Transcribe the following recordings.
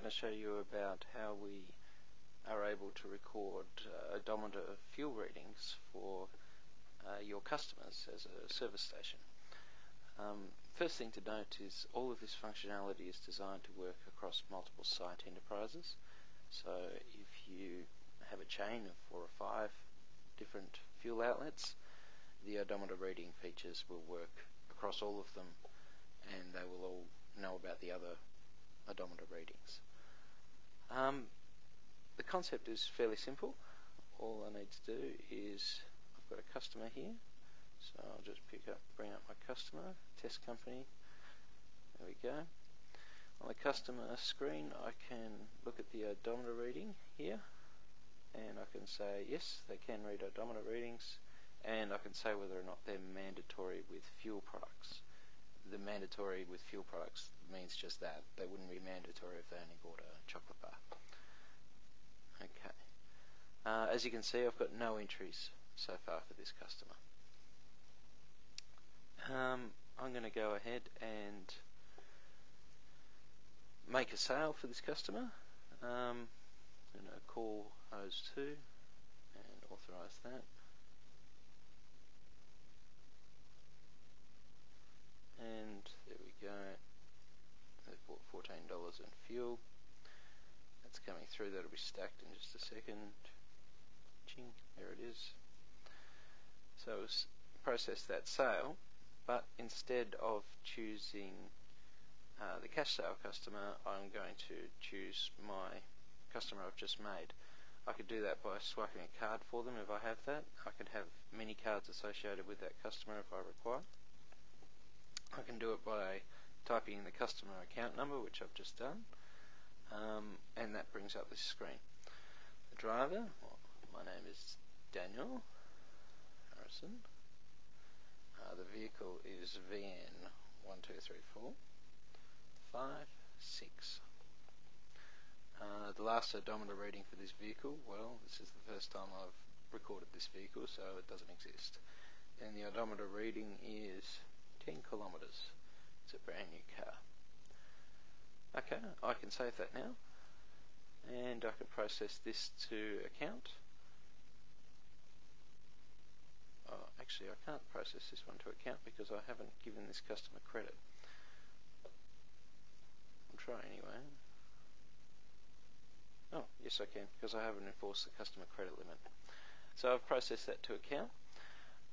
going to show you about how we are able to record odometer fuel readings for your customers as a service station. First thing to note is all of this functionality is designed to work across multiple site enterprises. So if you have a chain of 4 or 5 different fuel outlets, the odometer reading features will work across all of them, and they will all know about the other odometer readings. The concept is fairly simple. All I need to do is, I've got a customer here, so I'll just bring up my customer, test company. There we go. On the customer screen, I can look at the odometer reading here, and I can say yes, they can read odometer readings, and I can say whether or not they're mandatory with fuel products. The mandatory with fuel products means just that. They wouldn't be mandatory if they only bought a chocolate bar. Okay. As you can see, I've got no entries so far for this customer. I'm going to go ahead and make a sale for this customer. I'm going to call those two and authorise that. And there we go. They've bought $14 in fuel. That's coming through. That'll be stacked in just a second. Ching, there it is. So we'll process that sale, but instead of choosing the cash sale customer, I'm going to choose my customer I've just made. I could do that by swiping a card for them if I have that. I could have many cards associated with that customer if I require. I can do it by typing in the customer account number, which I've just done, and that brings up this screen. The driver, well, my name is Daniel Harrison. The vehicle is VN12345 6. The last odometer reading for this vehicle, well, this is the first time I've recorded this vehicle, so it doesn't exist. And the odometer reading is 10 kilometres. It's a brand new car. Okay, I can save that now, and I can process this to account. Oh, actually I can't process this one to account because I haven't given this customer credit. I'll try anyway. Oh, yes I can, because I haven't enforced the customer credit limit. So I've processed that to account,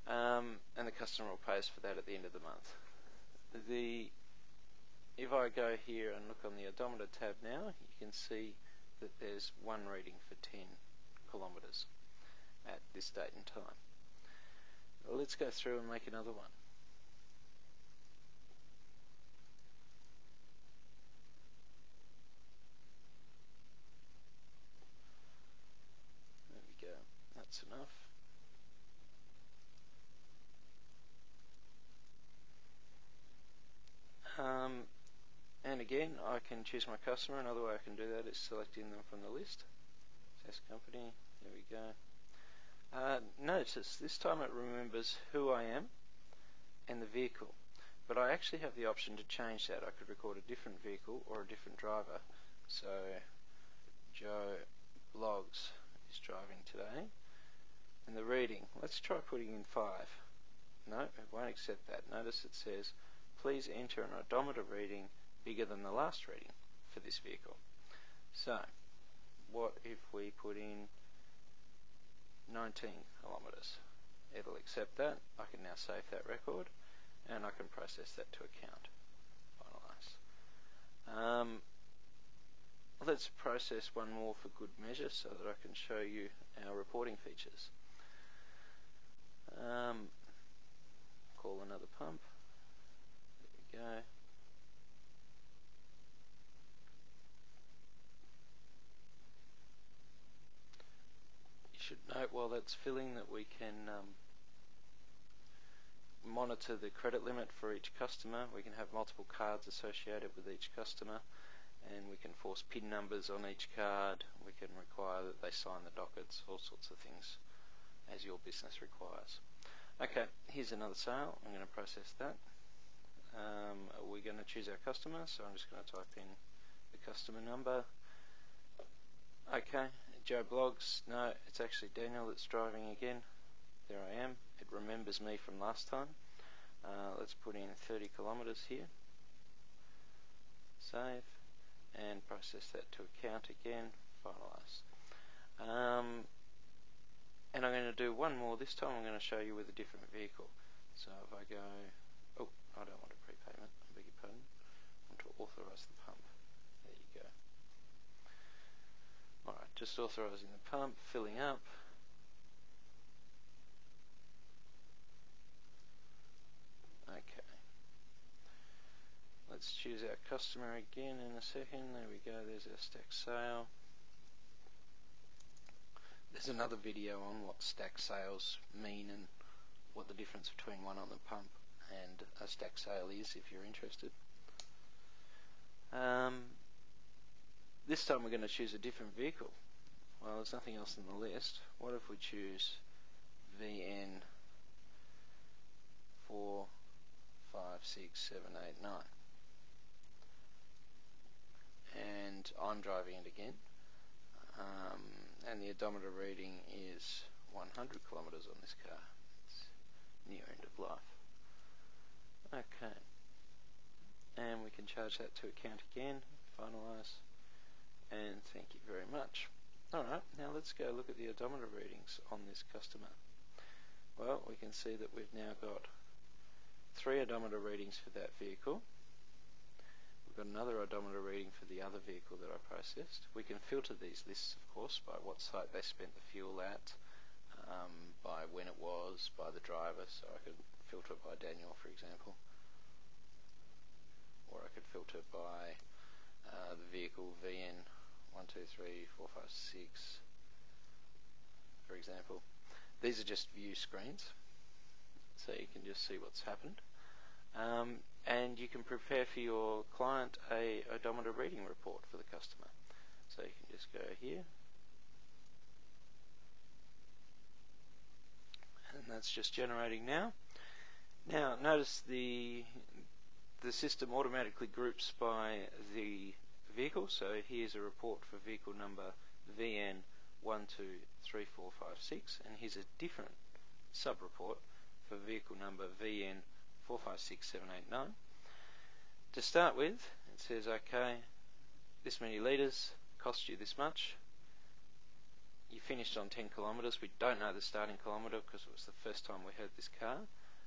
and the customer will pay us for that at the end of the month. If I go here and look on the odometer tab now, you can see that there's one reading for 10 kilometres at this date and time. Well, let's go through and make another one. There we go, that's enough. And again, I can choose my customer. Another way I can do that is selecting them from the list. Test company, there we go. Notice this time it remembers who I am and the vehicle, but I actually have the option to change that. I could record a different vehicle or a different driver. So Joe Bloggs is driving today, and the reading, let's try putting in 5. No, it won't accept that. Notice it says please enter an odometer reading bigger than the last reading for this vehicle. So what if we put in 19 kilometres? It'll accept that. I can now save that record, and I can process that to account. Finalise. Let's process one more for good measure so that I can show you our reporting features. Call another pump. There we go. Should note while that's filling that we can monitor the credit limit for each customer. We can have multiple cards associated with each customer, and we can force PIN numbers on each card. We can require that they sign the dockets, all sorts of things as your business requires. Okay, here's another sale. I'm going to process that. We're going to choose our customer, so I'm just going to type in the customer number. Okay, Joe Blogs, no, it's actually Daniel that's driving again. There I am. It remembers me from last time. Let's put in 30 kilometres here. Save. And process that to account again. Finalise. And I'm going to do one more. This time I'm going to show you with a different vehicle. So if I go... Oh, I don't want a prepayment. I beg your pardon. I want to authorise the pump. There you go. Alright, just authorising the pump, filling up. Okay. Let's choose our customer again in a second. There we go, there's our stack sale. There's another video on what stack sales mean and what the difference between one on the pump and a stack sale is, if you're interested. This time we're going to choose a different vehicle. Well, there's nothing else in the list. What if we choose VN 4, 5, 6, 7, 8, 9? And I'm driving it again. And the odometer reading is 100 kilometres on this car. It's near end of life. Okay. And we can charge that to account again. Finalise. And thank you very much. Alright, now let's go look at the odometer readings on this customer. Well, we can see that we've now got 3 odometer readings for that vehicle. We've got another odometer reading for the other vehicle that I processed. We can filter these lists, of course, by what site they spent the fuel at, by when it was, by the driver. So I could filter by Daniel, for example. Or I could filter by the vehicle VN 1, 2, 3, 4, 5, 6, for example. These are just view screens, so you can just see what's happened. And you can prepare for your client a odometer reading report for the customer. So you can just go here, and that's just generating now. Now notice the system automatically groups by the vehicle. So here's a report for vehicle number VN 123456, and here's a different sub-report for vehicle number VN 456789. To start with, it says, okay, this many litres, cost you this much. You finished on 10 kilometres. We don't know the starting kilometre because it was the first time we had this car,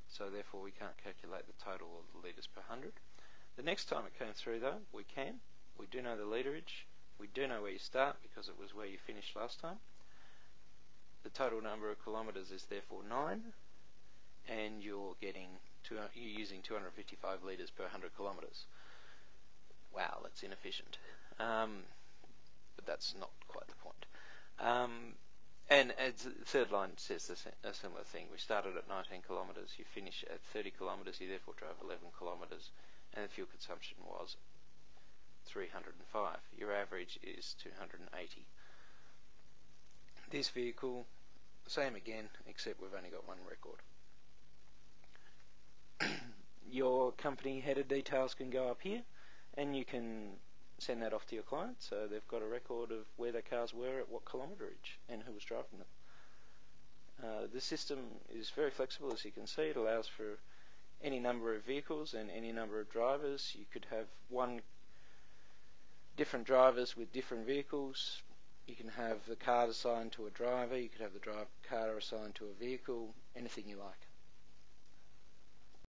so therefore we can't calculate the total of the litres per 100. The next time it came through though, we can. We do know the litrage. We do know where you start because it was where you finished last time. The total number of kilometres is therefore 9, and you're using 255 litres per 100 kilometres. Wow, that's inefficient. But that's not quite the point. And as the third line says a similar thing. We started at 19 kilometres, you finish at 30 kilometres, you therefore drove 11 kilometres, and the fuel consumption was 305. Your average is 280. This vehicle, same again, except we've only got one record. Your company header details can go up here, and you can send that off to your client, so they've got a record of where their cars were at what kilometerage and who was driving them. The system is very flexible, as you can see. It allows for any number of vehicles and any number of drivers. You could have different drivers with different vehicles. You can have the car assigned to a driver, you could have the car assigned to a vehicle, anything you like.